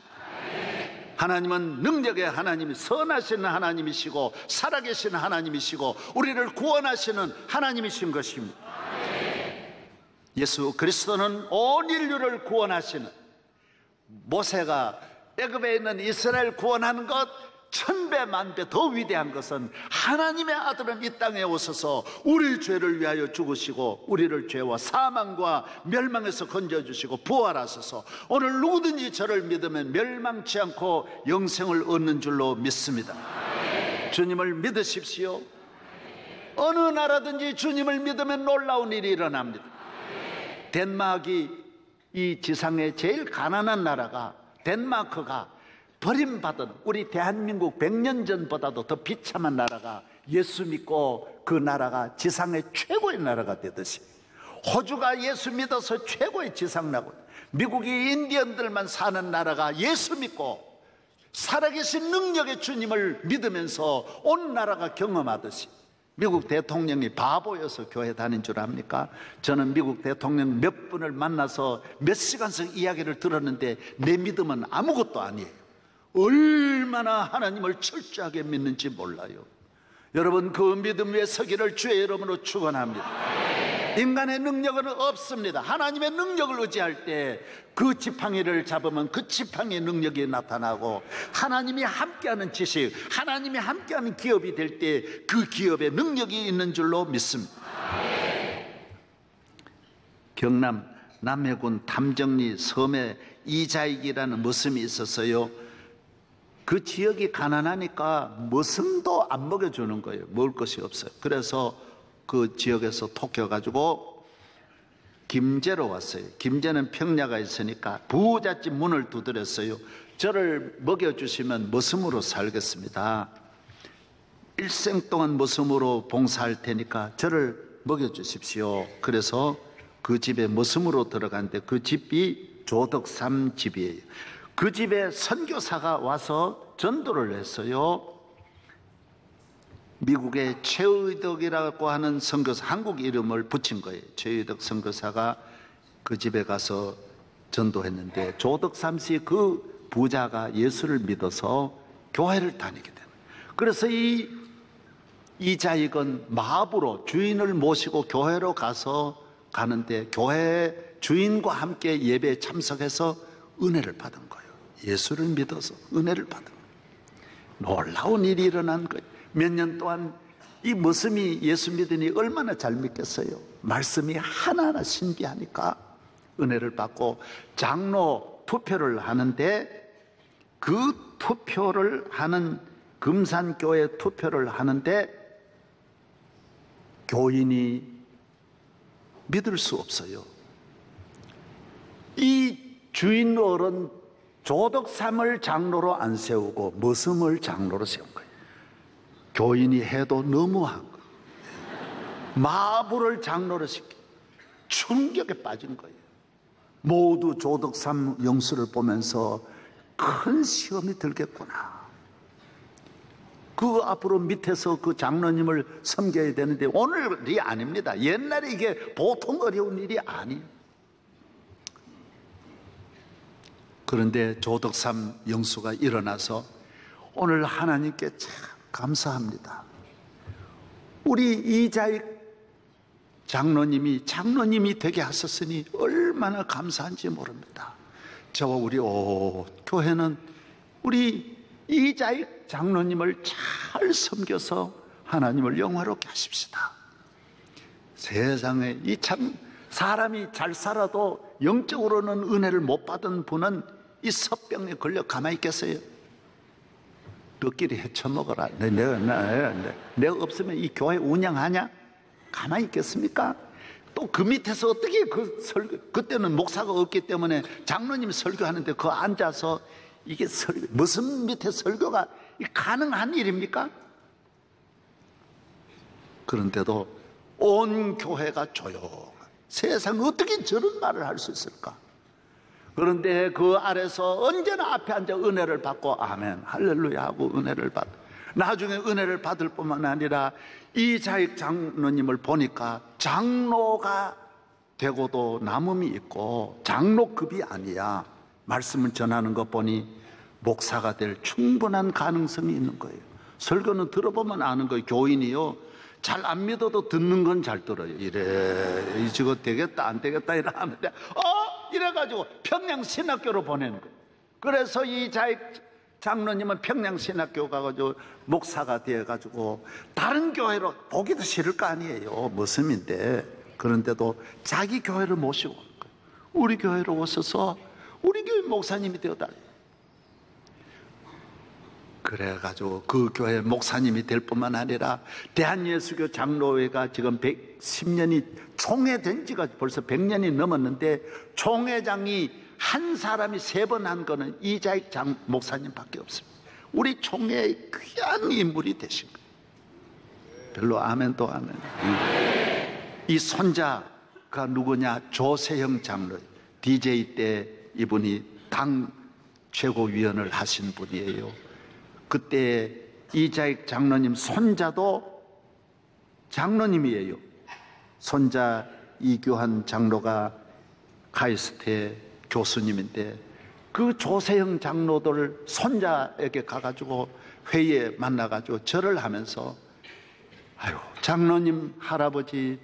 하나님은 능력의 하나님이, 선하신 하나님이시고 살아계신 하나님이시고 우리를 구원하시는 하나님이신 것입니다. 예수 그리스도는 온 인류를 구원하시는, 모세가 애굽에 있는 이스라엘 구원하는 것 1000배 만배 더 위대한 것은 하나님의 아들은 이 땅에 오셔서 우리 죄를 위하여 죽으시고 우리를 죄와 사망과 멸망에서 건져주시고 부활하셔서 오늘 누구든지 저를 믿으면 멸망치 않고 영생을 얻는 줄로 믿습니다. 주님을 믿으십시오. 어느 나라든지 주님을 믿으면 놀라운 일이 일어납니다. 덴마크이 이 지상에 제일 가난한 나라가, 덴마크가 버림받은 우리 대한민국 100년 전보다도 더 비참한 나라가 예수 믿고 그 나라가 지상의 최고의 나라가 되듯이, 호주가 예수 믿어서 최고의 지상나고, 미국이 인디언들만 사는 나라가 예수 믿고 살아계신 능력의 주님을 믿으면서 온 나라가 경험하듯이, 미국 대통령이 바보여서 교회 다닌 줄 압니까? 저는 미국 대통령 몇 분을 만나서 몇 시간씩 이야기를 들었는데 내 믿음은 아무것도 아니에요. 얼마나 하나님을 철저하게 믿는지 몰라요. 여러분 그 믿음 위에 서기를 주의 이름으로 축원합니다. 인간의 능력은 없습니다. 하나님의 능력을 의지할 때 그 지팡이를 잡으면 그 지팡이의 능력이 나타나고, 하나님이 함께하는 지식, 하나님이 함께하는 기업이 될 때 그 기업에 능력이 있는 줄로 믿습니다. 경남 남해군 담정리 섬에 이자익이라는 머슴이 있었어요. 그 지역이 가난하니까 머슴도 안 먹여주는 거예요. 먹을 것이 없어요. 그래서 그 지역에서 토껴가지고 김제로 왔어요. 김제는 평야가 있으니까 부잣집 문을 두드렸어요. 저를 먹여주시면 머슴으로 살겠습니다. 일생 동안 머슴으로 봉사할 테니까 저를 먹여주십시오. 그래서 그 집에 머슴으로 들어갔는데 그 집이 조덕삼 집이에요. 그 집에 선교사가 와서 전도를 했어요. 미국의 최의덕이라고 하는 선교사, 한국 이름을 붙인 거예요. 최의덕 선교사가 그 집에 가서 전도했는데, 조덕삼 씨 그 부자가 예수를 믿어서 교회를 다니게 되는 거예요. 그래서 이자익은 마부로 주인을 모시고 교회로 가는데, 교회 주인과 함께 예배에 참석해서 은혜를 받은 거예요. 예수를 믿어서 은혜를 받은 거예요. 놀라운 일이 일어난 거예요. 몇 년 동안 이 머슴이 예수 믿으니 얼마나 잘 믿겠어요. 말씀이 하나하나 신비하니까 은혜를 받고 장로 투표를 하는데, 그 투표를 하는, 금산교회 투표를 하는데 교인이 믿을 수 없어요. 이 주인 어른 조덕삼을 장로로 안 세우고 머슴을 장로로 세운 거예요. 교인이 해도 너무한 거예요. 마부를 장로로 시켜 충격에 빠진 거예요. 모두 조덕삼 영수를 보면서 큰 시험이 들겠구나. 그 앞으로 밑에서 그 장로님을 섬겨야 되는데 오늘이 아닙니다. 옛날에 이게 보통 어려운 일이 아니에요. 그런데 조덕삼 영수가 일어나서 오늘 하나님께 참 감사합니다. 우리 이자익 장로님이 되게 하셨으니 얼마나 감사한지 모릅니다. 저와 우리 교회는 우리 이자익 장로님을 잘 섬겨서 하나님을 영화롭게 하십시다. 세상에 이 참 사람이 잘 살아도 영적으로는 은혜를 못 받은 분은 이 섭병에 걸려 가만히 있겠어요? 너끼리 헤쳐먹어라. 내가 없으면 이 교회 운영하냐? 가만히 있겠습니까? 또 그 밑에서 어떻게 그 설교, 그때는 목사가 없기 때문에 장로님 설교하는데 그 앉아서 이게 무슨 밑에 설교가 가능한 일입니까? 그런데도 온 교회가 조용. 세상 어떻게 저런 말을 할 수 있을까? 그런데 그 아래서 언제나 앞에 앉아 은혜를 받고 아멘 할렐루야 하고 은혜를 받. 나중에 은혜를 받을 뿐만 아니라 이자익 장로님을 보니까 장로가 되고도 남음이 있고 장로급이 아니야. 말씀을 전하는 것 보니 목사가 될 충분한 가능성이 있는 거예요. 설교는 들어보면 아는 거예요. 교인이요, 잘 안 믿어도 듣는 건 잘 들어요. 이래 이거 되겠다 안 되겠다 이러는데 이래가지고 평양신학교로 보내는 거예요. 그래서 이자익 장로님은 평양신학교 가가지고 목사가 되어가지고 다른 교회로 보기도 싫을 거 아니에요. 머슴인데. 그런데도 자기 교회를 모시고 오는 거예요. 우리 교회로 오셔서 우리 교회 목사님이 되어달래요. 그래가지고 그 교회 목사님이 될 뿐만 아니라 대한예수교 장로회가 지금 110년이 총회된 지가 벌써 100년이 넘었는데 총회장이 한 사람이 3번 한 거는 이자익 목사님밖에 없습니다. 우리 총회의 귀한 인물이 되신 거예요. 별로 아멘 또 아멘. 이 손자가 누구냐? 조세형 장로. DJ 때 이분이 당 최고위원을 하신 분이에요. 그때 이자익 장로님 손자도 장로님이에요. 손자 이교한 장로가 카이스트의 교수님인데 그 조세형 장로들 손자에게 가가지고 회의에 만나가지고 절을 하면서 아유 장로님 할아버지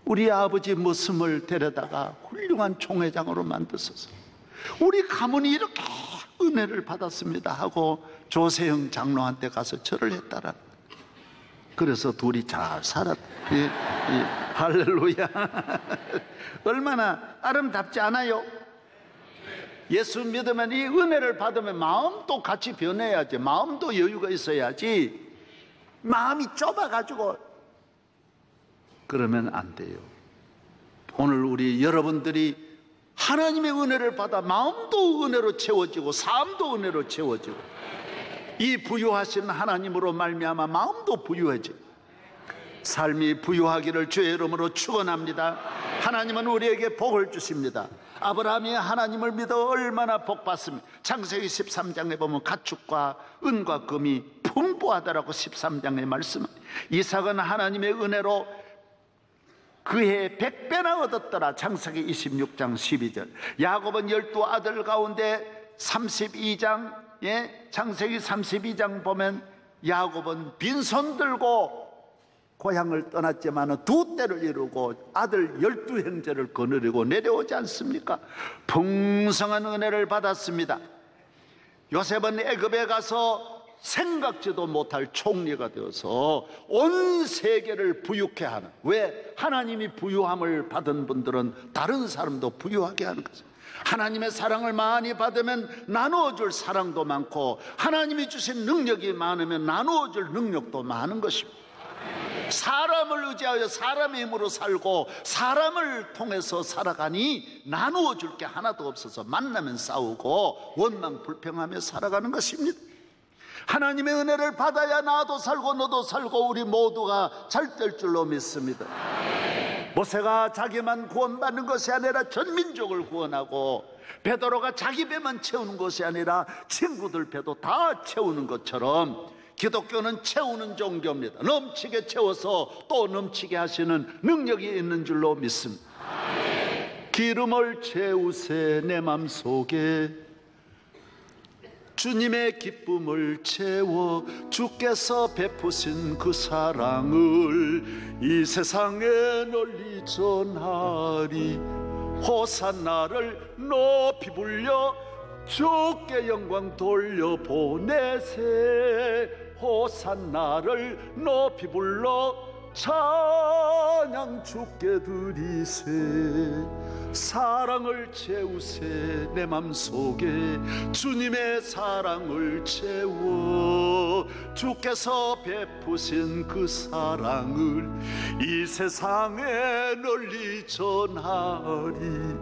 우리 아버지 모습을 데려다가 훌륭한 총회장으로 만드소서. 우리 가문이 이렇게 은혜를 받았습니다 하고 조세형 장로한테 가서 절을 했다라. 그래서 둘이 잘 살았. 할렐루야. 얼마나 아름답지 않아요? 예수 믿으면, 이 은혜를 받으면 마음도 같이 변해야지. 마음도 여유가 있어야지. 마음이 좁아가지고 그러면 안 돼요. 오늘 우리 여러분들이 하나님의 은혜를 받아 마음도 은혜로 채워지고 삶도 은혜로 채워지고, 이 부유하신 하나님으로 말미암아 마음도 부유해지고 삶이 부유하기를 주의 이름으로 축원합니다. 하나님은 우리에게 복을 주십니다. 아브라함이 하나님을 믿어 얼마나 복받습니까? 창세기 13장에 보면 가축과 은과 금이 풍부하다라고 13장에 말씀합니다. 이삭은 하나님의 은혜로 그해 100배나 얻었더라. 창세기 26장 12절. 야곱은 12아들 가운데 32장에, 창세기 32장 보면 야곱은 빈손 들고 고향을 떠났지만 두 때를 이루고 아들 12형제를 거느리고 내려오지 않습니까? 풍성한 은혜를 받았습니다. 요셉은 애굽에 가서 생각지도 못할 총리가 되어서 온 세계를 부유케 하는, 왜? 하나님이 부유함을 받은 분들은 다른 사람도 부유하게 하는 거죠. 하나님의 사랑을 많이 받으면 나누어줄 사랑도 많고, 하나님이 주신 능력이 많으면 나누어줄 능력도 많은 것입니다. 사람을 의지하여 사람의 힘으로 살고 사람을 통해서 살아가니 나누어줄 게 하나도 없어서 만나면 싸우고 원망 불평하며 살아가는 것입니다. 하나님의 은혜를 받아야 나도 살고 너도 살고 우리 모두가 잘 될 줄로 믿습니다. 모세가 자기만 구원받는 것이 아니라 전 민족을 구원하고, 베드로가 자기 배만 채우는 것이 아니라 친구들 배도 다 채우는 것처럼 기독교는 채우는 종교입니다. 넘치게 채워서 또 넘치게 하시는 능력이 있는 줄로 믿습니다. 기름을 채우세 내 맘속에, 주님의 기쁨을 채워 주께서 베푸신 그 사랑을 이 세상에 널리 전하리. 호산나를 높이 불려 주께 영광 돌려보내세. 호산나를 높이 불러 찬양 주께 드리세. 사랑을 채우세 내 맘속에, 주님의 사랑을 채워 주께서 베푸신 그 사랑을 이 세상에 널리 전하리.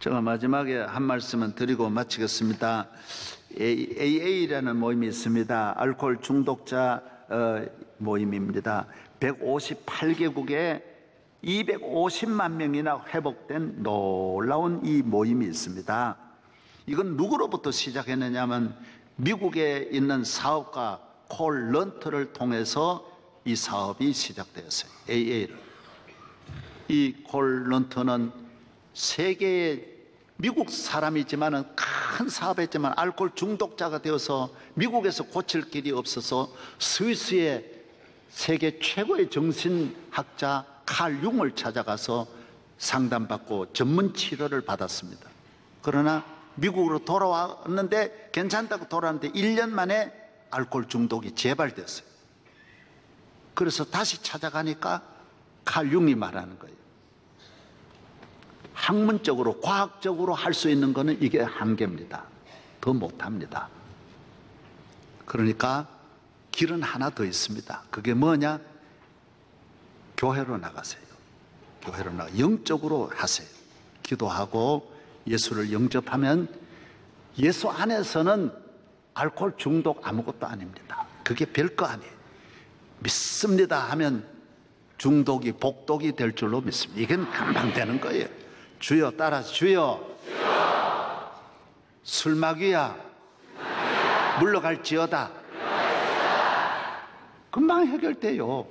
제가 마지막에 한 말씀은 드리고 마치겠습니다. AA라는 모임이 있습니다. 알코올 중독자 모임입니다. 158개국에 250만 명이나 회복된 놀라운 이 모임이 있습니다. 이건 누구로부터 시작했느냐면 미국에 있는 사업가 콜 런트를 통해서 이 사업이 시작되었어요. AA를. 이 콜 런트는 세계의 미국 사람이지만 큰 사업했지만 알코올 중독자가 되어서 미국에서 고칠 길이 없어서 스위스의 세계 최고의 정신학자 칼 융을 찾아가서 상담받고 전문 치료를 받았습니다. 그러나 미국으로 돌아왔는데 괜찮다고 돌아왔는데 1년 만에 알코올 중독이 재발됐어요. 그래서 다시 찾아가니까 칼 융이 말하는 거예요. 학문적으로 과학적으로 할 수 있는 거는 이게 한계입니다. 더 못합니다. 그러니까 길은 하나 더 있습니다. 그게 뭐냐? 교회로 나가세요. 교회로 나가 영적으로 하세요. 기도하고 예수를 영접하면 예수 안에서는 알코올 중독 아무것도 아닙니다. 그게 별거 아니에요. 믿습니다 하면 중독이 복독이 될 줄로 믿습니다. 이건 금방 되는 거예요. 주여, 따라서 주여, 술마귀야 물러갈지어다. 금방 해결돼요.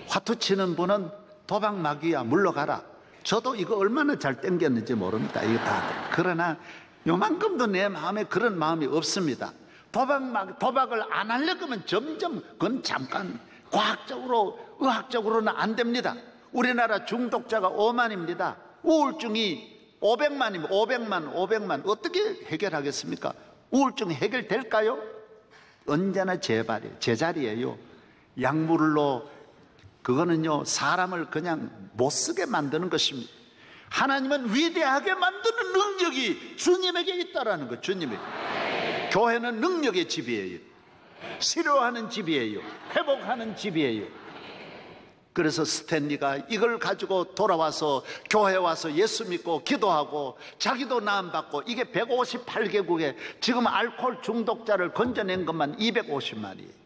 화투 치는 분은 도박마귀야 물러가라. 저도 이거 얼마나 잘 땡겼는지 모릅니다. 이거 다. 그러나 요만큼도 내 마음에 그런 마음이 없습니다. 도박을 안 하려고 하면 점점 그건 잠깐 과학적으로, 의학적으로는 안 됩니다. 우리나라 중독자가 5만입니다. 우울증이 500만이면 500만 어떻게 해결하겠습니까? 우울증 해결될까요? 언제나 제자리예요. 약물로 그거는요 사람을 그냥 못 쓰게 만드는 것입니다. 하나님은 위대하게 만드는 능력이 주님에게 있다라는 거. 주님이 교회는 능력의 집이에요. 치료하는 집이에요. 회복하는 집이에요. 그래서 스탠리가 이걸 가지고 돌아와서 교회에 와서 예수 믿고 기도하고 자기도 나음받고, 이게 158개국에 지금 알코올 중독자를 건져낸 것만 250만이에요.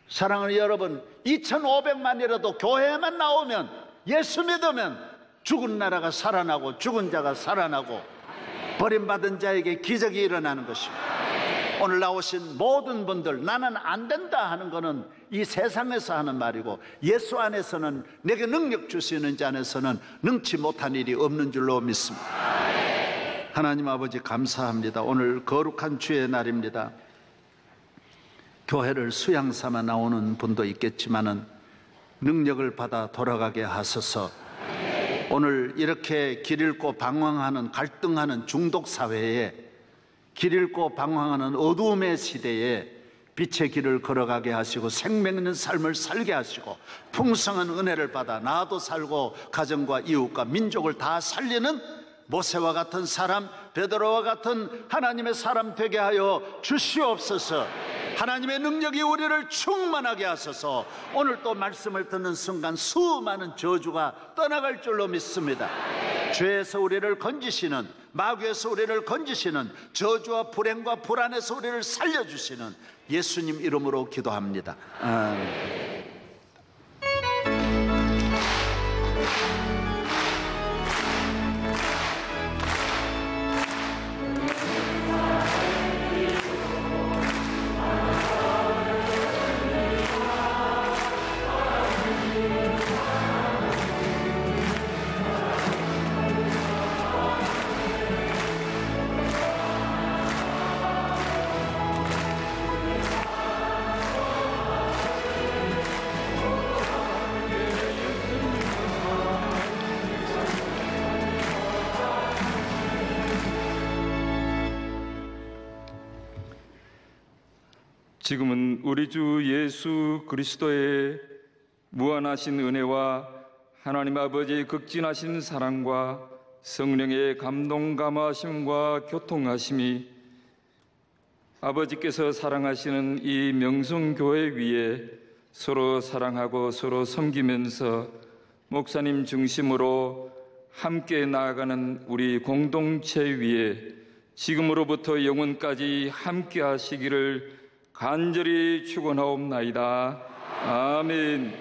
사랑하는 여러분, 2500만이라도 교회에만 나오면, 예수 믿으면 죽은 나라가 살아나고 죽은 자가 살아나고 버림받은 자에게 기적이 일어나는 것입니다. 오늘 나오신 모든 분들, 나는 안 된다 하는 것은 이 세상에서 하는 말이고, 예수 안에서는, 내게 능력 주시는 자 안에서는 능치 못한 일이 없는 줄로 믿습니다. 하나님 아버지 감사합니다. 오늘 거룩한 주의 날입니다. 교회를 수양 삼아 나오는 분도 있겠지만은 능력을 받아 돌아가게 하소서. 오늘 이렇게 길 잃고 방황하는, 갈등하는 중독 사회에, 길 잃고 방황하는 어두움의 시대에 빛의 길을 걸어가게 하시고 생명 있는 삶을 살게 하시고 풍성한 은혜를 받아 나도 살고 가정과 이웃과 민족을 다 살리는 모세와 같은 사람, 베드로와 같은 하나님의 사람 되게 하여 주시옵소서. 하나님의 능력이 우리를 충만하게 하소서. 오늘 또 말씀을 듣는 순간 수많은 저주가 떠나갈 줄로 믿습니다. 죄에서 우리를 건지시는, 마귀에서 우리를 건지시는, 저주와 불행과 불안에서 우리를 살려주시는 예수님 이름으로 기도합니다. 아멘. 지금은 우리 주 예수 그리스도의 무한하신 은혜와 하나님 아버지의 극진하신 사랑과 성령의 감동 감화하심과 교통하심이 아버지께서 사랑하시는 이 명성교회 위에 서로 사랑하고 서로 섬기면서 목사님 중심으로 함께 나아가는 우리 공동체 위에 지금으로부터 영원까지 함께 하시기를 간절히 축원하옵나이다. 아멘.